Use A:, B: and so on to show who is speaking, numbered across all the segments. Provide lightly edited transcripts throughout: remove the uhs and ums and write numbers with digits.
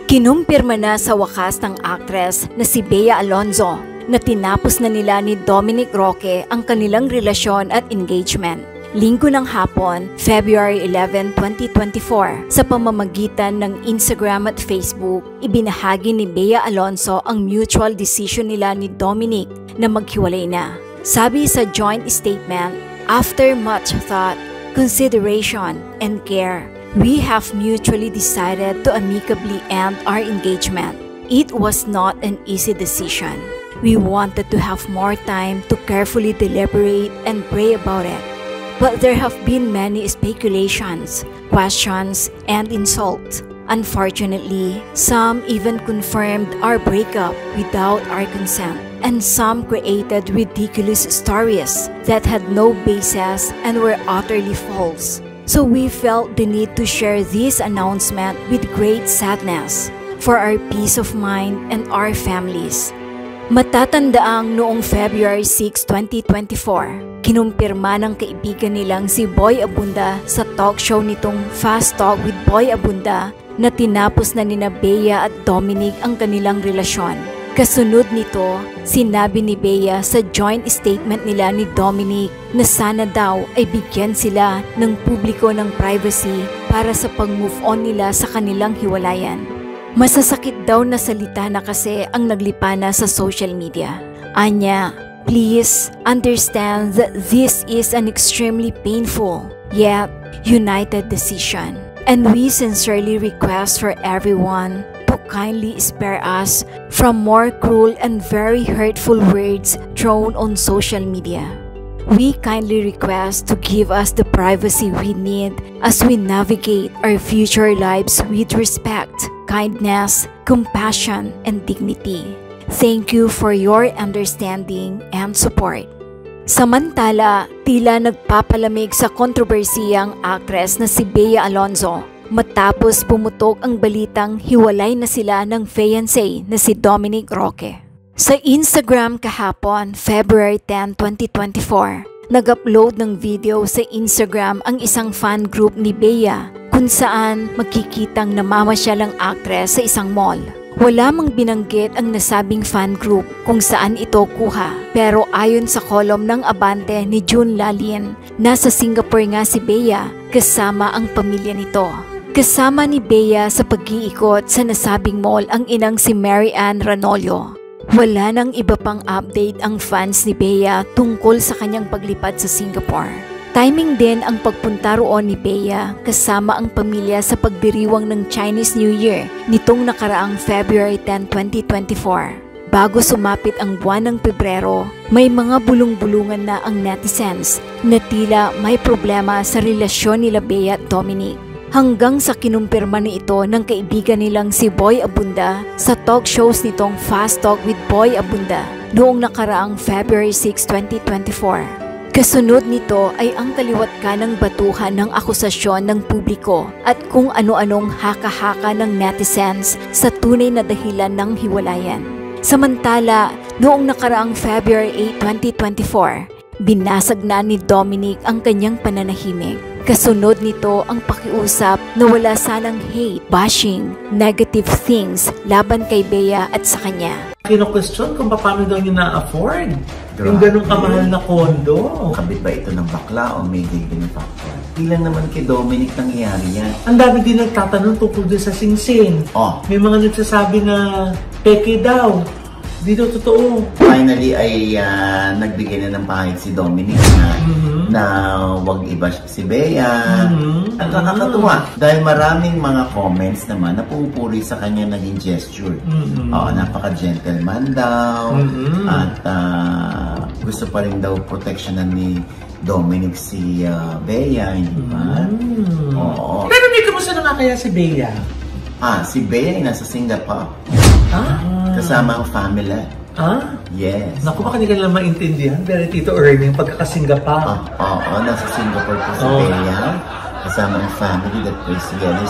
A: Kinumpirma na sa wakas ng actress na si Bea Alonzo na tinapos na nila ni Dominic Roque ang kanilang relasyon at engagement. Linggo ng hapon, February 11, 2024, sa pamamagitan ng Instagram at Facebook, ibinahagi ni Bea Alonzo ang mutual decision nila ni Dominic na maghiwalay na. Sabi sa joint statement, "After much thought, consideration, and care, we have mutually decided to amicably end our engagement. It was not an easy decision. We wanted to have more time to carefully deliberate and pray about it. But there have been many speculations, questions, and insults. Unfortunately, some even confirmed our breakup without our consent, and some created ridiculous stories that had no basis and were utterly false. So we felt the need to share this announcement with great sadness for our peace of mind and our families." Matatandaang noong February 6, 2024, kinumpirma ng kaibigan nilang si Boy Abunda sa talk show nitong Fast Talk with Boy Abunda na tinapos na nina Bea at Dominic ang kanilang relasyon. Kasunod nito, sinabi ni Bea sa joint statement nila ni Dominic na sana daw ay bigyan sila ng publiko ng privacy para sa pag-move on nila sa kanilang hiwalayan. Masasakit daw na salita na kasi ang naglipa na sa social media. Anya, "Please understand that this is an extremely painful yet united decision, and we sincerely request for everyone to kindly spare us from more cruel and very hurtful words thrown on social media. We kindly request to give us the privacy we need as we navigate our future lives with respect, kindness, compassion, and dignity. Thank you for your understanding and support." Samantala, tila nagpapalamig sa kontrobersiyang actress na si Bea Alonzo matapos pumutok ang balitang hiwalay na sila ng fiancé na si Dominic Roque. Sa Instagram kahapon, February 10, 2024, nag-upload ng video sa Instagram ang isang fan group ni Bea kung saan makikitang namamasyal ang actress sa isang mall. Wala mang binanggit ang nasabing fan group kung saan ito kuha, pero ayon sa kolom ng Abante ni June Lalin, nasa Singapore nga si Bea kasama ang pamilya nito. Kasama ni Bea sa pag-iikot sa nasabing mall ang inang si Mary Ann Ranollo. Wala nang iba pang update ang fans ni Bea tungkol sa kanyang paglipat sa Singapore. Timing din ang pagpunta roon ni Bea kasama ang pamilya sa pagdiriwang ng Chinese New Year nitong nakaraang February 10, 2024. Bago sumapit ang buwan ng Pebrero, may mga bulong-bulungan na ang netizens na tila may problema sa relasyon nila Bea at Dominic. Hanggang sa kinumpirma na ito ng kaibigan nilang si Boy Abunda sa talk shows nitong Fast Talk with Boy Abunda noong nakaraang February 6, 2024. Kasunod nito ay ang kaliwat ka ng batuhan ng akusasyon ng publiko at kung ano-anong haka-haka ng netizens sa tunay na dahilan ng hiwalayan. Samantala, noong nakaraang February 8, 2024, binasag na ni Dominic ang kanyang pananahimik. Kasunod nito ang pakiusap na wala sanang hate, bashing, negative things laban kay Bea at sa kanya.
B: Kino-question kung paano daw niya na-afford yung ganong kamahal na kondo.
C: Kabit ba ito ng bakla o may giging factor? Ilan naman kay Dominic nangyayari yan?
B: Ang dami din nagtatanong tungkol din sa singsing. May mga nagsasabi na peke daw. Dito totoo.
C: Finally ay nagbigay na ng pahit si Dominic na wag i-bash si Bea. At nakakatuwa dahil maraming mga comments naman na pupuri sa kanya naging gesture. Napaka-gentleman daw at gusto pa rin daw proteksyonan ni Dominic si Bea, hindi ba? Oo.
B: Pero may kamusta na nga kaya si Bea?
C: Si Bea ay nasa Singapore. Kasama ang family. Yes.
B: Naku, baka hindi ka nalang maintindihan. Pero Tito Ernie, yung pagkakasingapore.
C: Nasa Singapore po si Bea. Kasama ang family that plays together.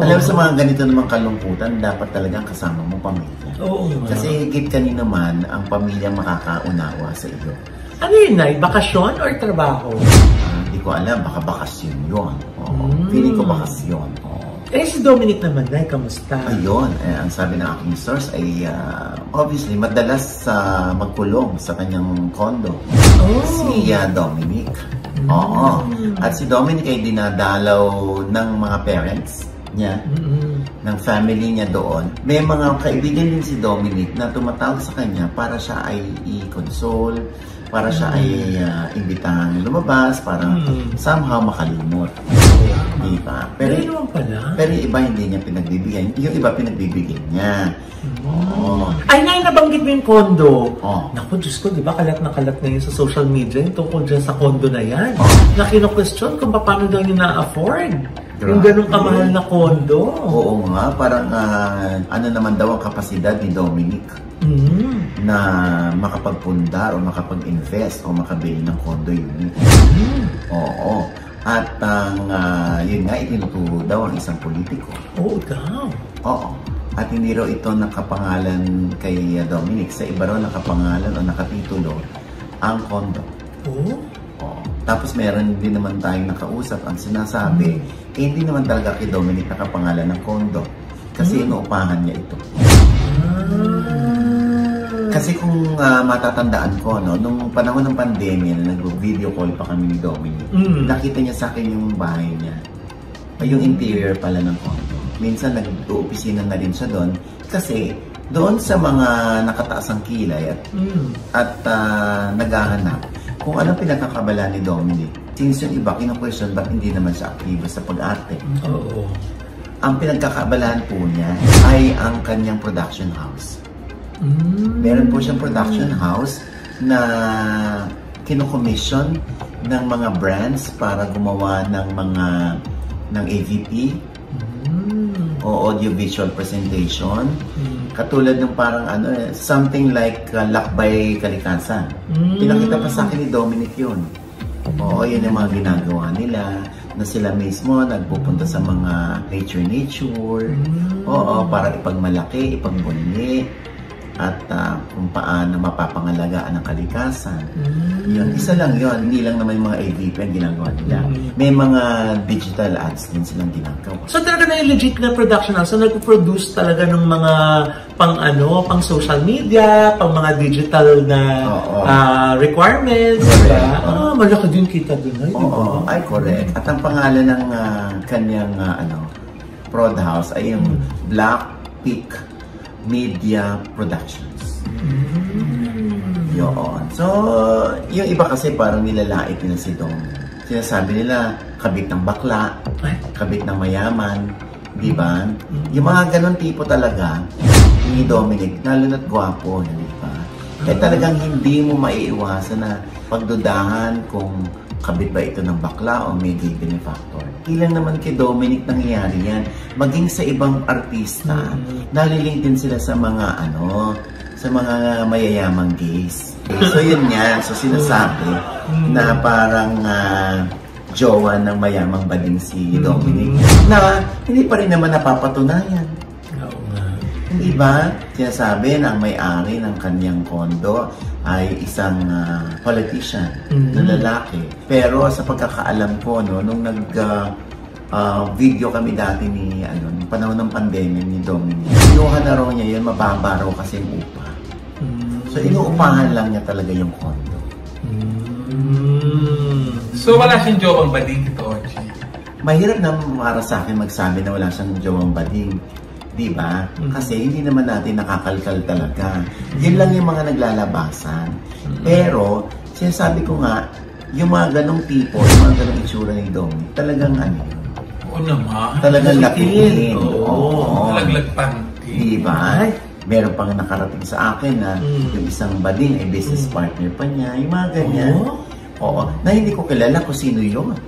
C: Alam mo, sa mga ganito namang kalungkutan, dapat talagang kasama mo pamilya. Kasi higit kanina naman ang pamilyang makakaunawa sa iyo.
B: Ano yun, Nay? Bakasyon or trabaho?
C: Hindi ko alam. Baka bakasyon yun. Feeling ko bakasyon.
B: Si Dominic naman, Nay, kamusta?
C: Ayun, ang sabi ng aking source ay obviously madalas magkulong sa kanyang condo. Si Dominic. Oo. At si Dominic ay dinadalaw ng mga parents niya, ng family niya doon. May mga kaibigan din si Dominic na tumatawag sa kanya para siya ay i-console, para siya ay imbitahan lumabas, para somehow makalimot. Diba? Pero yung iba hindi niya pinagbibigyan. Yung iba pinagbibigyan niya.
B: Ay, Nay, nabanggit mo yung condo. Naku, Diyos ko, di ba kalat na kalat ngayon sa social media yung tungkol dyan sa condo na yan. Na kino-question kung paano daw niya na-afford. Yung ganun kamahal na condo.
C: Oo nga, parang ano naman daw ang kapasidad ni Dominic na makapagpundar o makapag-invest o makabili ng condo unit. Oo. At yun nga, itinuturo daw ang isang politiko.
B: Daw?
C: Oo. At hindi raw ito nakapangalan kay Dominic. Sa iba raw nakapangalan o nakatitulo ang condo. Oo. Tapos meron din naman tayong nakausap ang sinasabi, hindi naman talaga kay Dominic nakapangalan ng condo. Kasi inuupahan niya ito. Kasi kung matatandaan ko, nung panahon ng pandemya na nag-video call pa kami ni Dominic, nakita niya sa akin yung bahay niya. Yung interior pala ng condo. Minsan nag-uopisina na rin siya doon kasi doon sa mga nakataas ang kilay at naghahanap kung anong pinagkakabala ni Dominic. Since yung iba, kino-question ba't hindi naman siya aktibo sa pag-arte. Ang pinagkakabalahan po niya ay ang kanyang production house. Meron po siyang production house na kino-commission ng mga brands para gumawa ng AVP o audiovisual presentation. Katulad ng parang something like Lakbay Kalikasan. Pinakita pa sa akin ni Dominic yun. Yun yung mga ginagawa nila na sila mismo nagpupunta sa mga nature. Para ipagmalaki, ipagbunyi at kung paano mapapangalagaan ang kalikasan. Yun, isa lang yun. Hindi lang naman yung mga AVP ang ginagawa nila. May mga digital ads din silang ginagawa.
B: So talaga na yung legit na production house. So nag-produce talaga ng mga pang social media, pang mga digital na requirements. Diba? Malaki din kita dun.
C: Ay, correct. At ang pangalan ng kanyang prod house ay yung Black Peak Media Productions. Yun. So, yung iba kasi parang nilalait nila si Dom. Sinasabi nila, kabit ng bakla, kabit ng mayaman, di ba? Yung mga ganun tipo talaga ni Dominic, lalo na't gwapo, di ba? Talagang hindi mo maiiwasan na pagdudahan kung kabit ba ito ng bakla o may gay benefactor. Ilan naman kay Dominic nangyayari yan. Maging sa ibang artista, nalilink din sila sa mga sa mga mayayamang gays. So yun yan. So sinasabi na parang jowa ng mayamang bading si Dominic na hindi pa rin naman napapatunayan. Hindi ba? Sinasabi na ang may-ari ng kanyang kondo ay isang politician na lalaki. Pero sa pagkakaalam ko, nung video kami dati ni panahon ng pandemya ni Dominic, kinuha na raw niya yun, mababa raw kasi yung upa. So inuupahan lang niya talaga yung kondo.
D: So wala siyang jowang bading ito, Ochi?
C: Mahirap na para sa akin magsabi na wala siyang jowang bading. Diba? Kasi hindi naman natin nakakalkal talaga. Yun lang yung mga naglalabasan. Pero, sinasabi ko nga, yung mga ganong tipo, yung mga ganong itsura ni Dominic, talagang
D: Oo naman.
C: Talagang lakihin.
D: Laglag panty.
C: Diba? Meron pang nakarating sa akin na yung isang bading ay business partner pa niya. Yung mga ganyan. Na hindi ko kilala kung sino yun.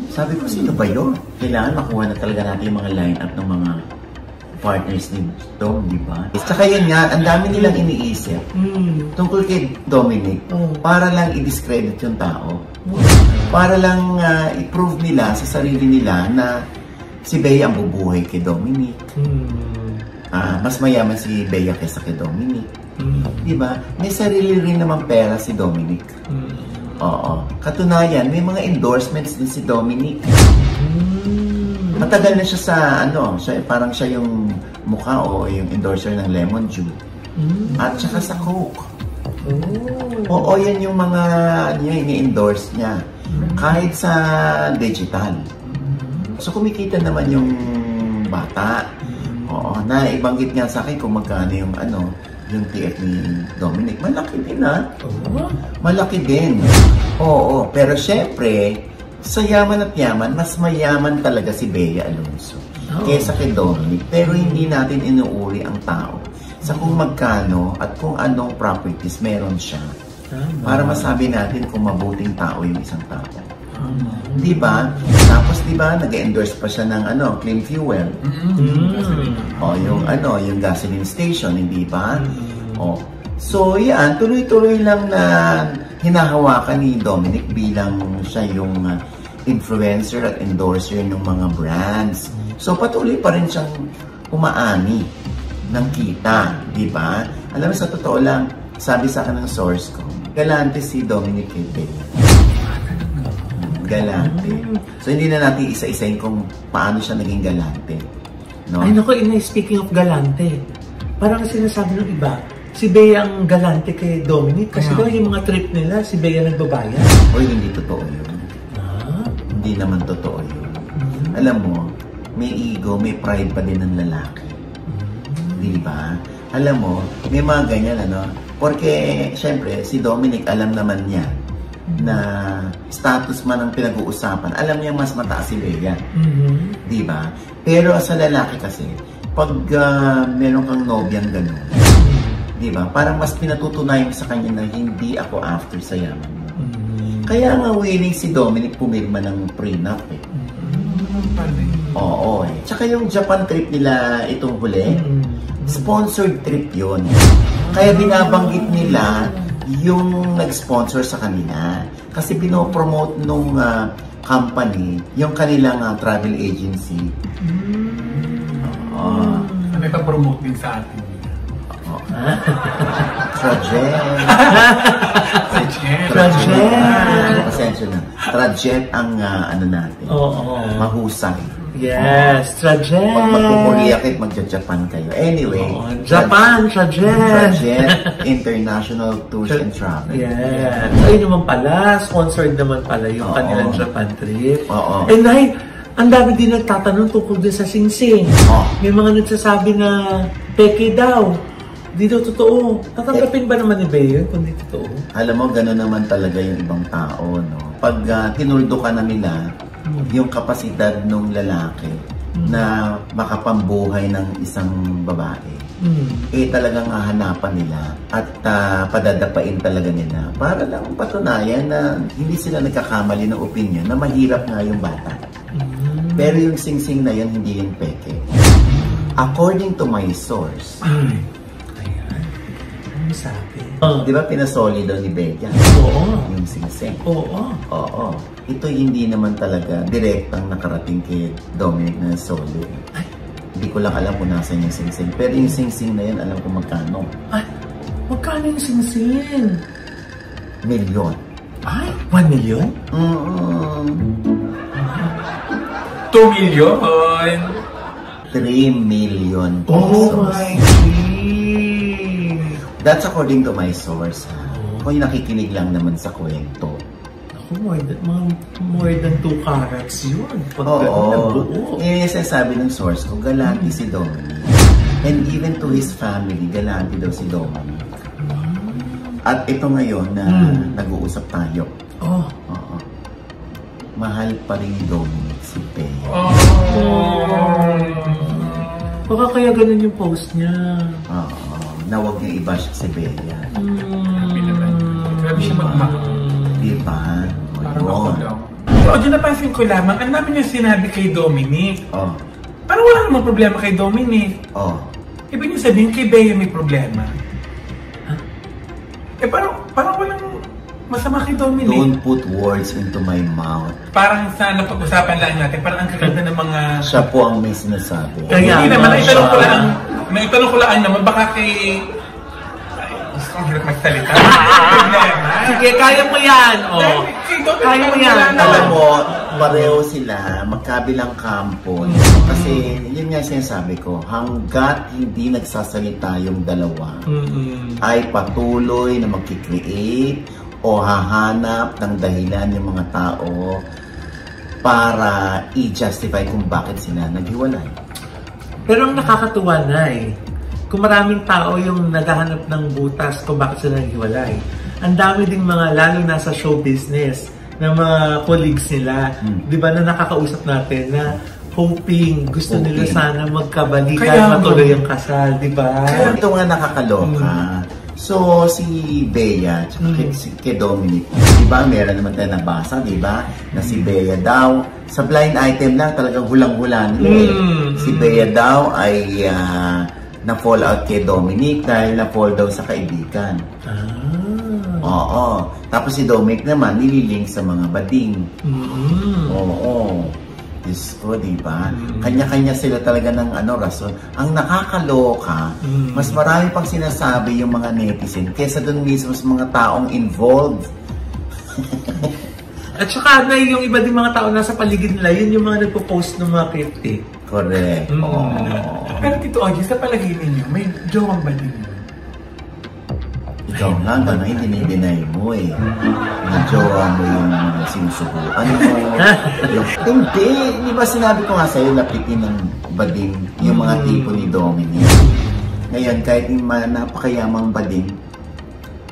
C: Sabi ko, sino ba yun? Kailangan makuha na talaga natin yung mga line-up ng mga partners ni Dom, di ba? Tsaka yun nga, ang dami nilang iniisip tungkol kay Dominic para lang i-discredit yung tao. Para lang i-prove nila sa sarili nila na si Bea ang bubuhay kay Dominic. Mas mayaman si Bea kaysa kay Dominic. Di ba? May sarili rin naman pera si Dominic. Oo. Katunayan, may mga endorsements din si Dominic. Matagal na siya sa parang siya yung mukha o yung endorser ng Lemon Dew. At saka sa Coke. Oo, yan yung mga ini-endorse niya. Kahit sa digital. So kumikita naman yung bata. Oo, naibanggit nga sa akin kung magkano yung yung TF ni Dominic. Malaki din Malaki din. Oo, pero syempre, sa yaman at yaman, mas mayaman talaga si Bea Alonzo kaysa kay Dominic. Pero hindi natin inuuri ang tao sa kung magkano at kung anong properties meron siya para masabi natin kung mabuting tao yung isang tao. Diba? Tapos diba, nag-endorse pa siya ng clean fuel. O yung gasoline station, hindi ba? O, so yan, tuloy-tuloy lang na hinahawakan ni Dominic bilang siya yung influencer at endorser ng mga brands. So patuloy pa rin siyang umaani ng kita, di ba? Alam mo, sa totoo lang, sabi sa akin ng source ko, galante si Dominic kay Bea. Galante. So hindi na natin isa-isayin kung paano siya naging galante. No?
B: Ay naku, speaking of galante, parang sinasabi ng iba, si Bea ang galante kay Dominic kasi daw yung mga trip nila, si Bea nagbabayad.
C: Oy, hindi totoo yun. Hindi naman totoo yun. Alam mo, may ego, may pride pa din ng lalaki. Di ba? Alam mo, may mga ganyan, Porque, syempre, si Dominic, alam naman niya na status man ang pinag-uusapan. Alam niya mas mataas si Bea. Di ba? Pero sa lalaki kasi, pag meron kang nobyang gano'n, di ba? Parang mas pinatutunayan sa kanya na hindi ako after sa yaman mo. Kaya nga willing si Dominic pumirma ng prenup eh. Oo eh. Tsaka yung Japan trip nila itong huli, sponsored trip yun. Kaya binabanggit nila yung nag-sponsor sa kanila. Kasi pinopromote nung company yung kanilang travel agency.
D: May pa-promote din sa atin.
C: Trajet. Pasensya na. Trajet ang natin. Mahusay.
B: Yes, Trajet.
C: Pag magpupuriakit, magja-Japan kayo. Anyway.
B: Japan, Trajet.
C: International Tours and Travel.
B: Yes. Ayun naman pala, sponsored naman pala yung kanilang Japan trip. And ang dami din nagtatanong tungkol din sa Sing-Sing. May mga nagsasabi na peke daw. Di daw totoo. Tatanggapin ba naman ni Bea kung di totoo?
C: Alam mo, gano'n naman talaga yung ibang tao, no? Pag tinuldo ka na nila, yung kapasidad ng lalaki na makapambuhay ng isang babae, talagang hahanapan nila at padadapain talaga nila para lang patunayan na hindi sila nagkakamali ng opinion na mahirap nga yung bata. Pero yung Sing-Sing na yun, hindi yung peke. According to my source,
B: sabi.
C: Di ba pinasoli daw ni Bea?
B: Oo.
C: Yung Sing-Sing.
B: Oo.
C: Ito hindi naman talaga direktang nakarating kay Dominic na solo. Hindi ko lang alam kung nasan yung Sing-Sing. Pero yung Sing-Sing na yun, alam ko magkano.
B: Magkano yung Sing-Sing?
C: Milyon.
B: 1 million?
D: 2 million?
C: 3 million pesos.
B: Oh my God!
C: That's according to my source. Kung nakikinig lang naman sa kwento.
B: Ako, more than 2 carats yun.
C: Oo. Sabi ng source ko, galante si Dominic. And even to his family, galante daw si Dominic. At ito ngayon na nag-uusap tayo. Mahal pa rin Dominic si Bea.
B: Baka kaya ganun yung post niya.
C: Na huwag niya i-bash si Bea.
D: Grabe siya magmahal.
C: Diba?
D: Parang ako daw. So, dyan napansin ko lamang, ang dami niya sinabi kay Dominic. Parang wala namang problema kay Dominic. Ibig niyo sabihin, kay Bea may problema. Parang walang masama kay Dominic.
C: Don't put words into my mouth.
D: Parang sa napag-usapan lang natin, parang ang kaganda ng mga...
C: Siya po ang may sinasabi.
D: Hindi naman, naitanong ko lang naman, baka kay... Gusto kong hirap magsalita. Problema.
B: Sige, kaya mo yan.
D: Kay Dominic
B: Kaya mo yan.
C: Alam mo, pareho sila, magkabilang kampo. Kasi, yun nga sinasabi ko, hanggat hindi nagsasalita yung dalawa, ay patuloy na magkikreate o hahanap ng dahilan yung mga tao para i-justify kung bakit sila naghiwalay.
B: Pero ang nakakatuwa na kung maraming tao yung naghahanap ng butas kung bakit sila naghiwalay, ang dami ding mga, lalo na sa show business, na mga colleagues nila, di ba, na nakakausap natin na hoping, gusto nila sana magkabalikan, matuloy ang kasal, di ba?
C: Kaya ito nga nakakaloka. So, si Bea, kay Dominic, di ba, meron naman tayo nabasa, di ba, na si Bea daw, sa blind item lang, talagang hulang-hula nila Si Bea daw ay na-fall out kay Dominic dahil na-fall daw sa kaibigan. Oo. Tapos si Dominic naman, nililink sa mga bading. Oo. Diyos ko, di ba? Kanya-kanya sila talaga ng rason. Ang nakakaloka, mas marami pang sinasabi yung mga netizen kesa dun mismo sa mga taong involved.
B: At saka na yung iba din mga tao nasa paligid nila, yun yung mga nagpo-post ng mga cryptic.
C: Correct.
D: Pero Tito Ogie, sa palagay ninyo, may jowang ba din?
C: Ikaw nga, gano'n, dinideny mo na jowa mo yung sinusubuan mo. Hindi. Di ba sinabi ko nga sa'yo, lapitin ng bading yung mga tipo ni Dominic. Ngayon, kahit yung napakayamang bading,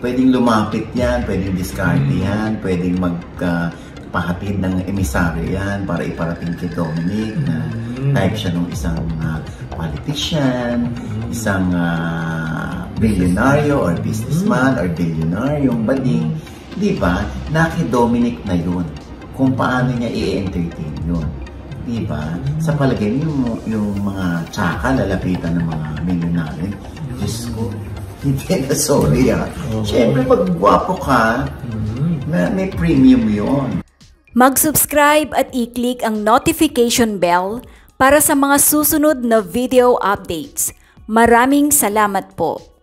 C: pwedeng lumapit yan, pwedeng discard yan, pwedeng magpahatid ng emisaryo yan para iparating kay Dominic na type siya ng isang politician, isang bilyonaryo or businessman or bilyonaryong bading, di ba? Na kay Dominic na yun. Kung paano niya i-entertain yun. Di ba? Sa palagay yung mga tsaka lalapitan ng mga milyonaryo. Diyos ko, hindi na sorry Siyempre, pag-gwapo ka, may premium yun.
A: Mag-subscribe at i-click ang notification bell para sa mga susunod na video updates. Maraming salamat po.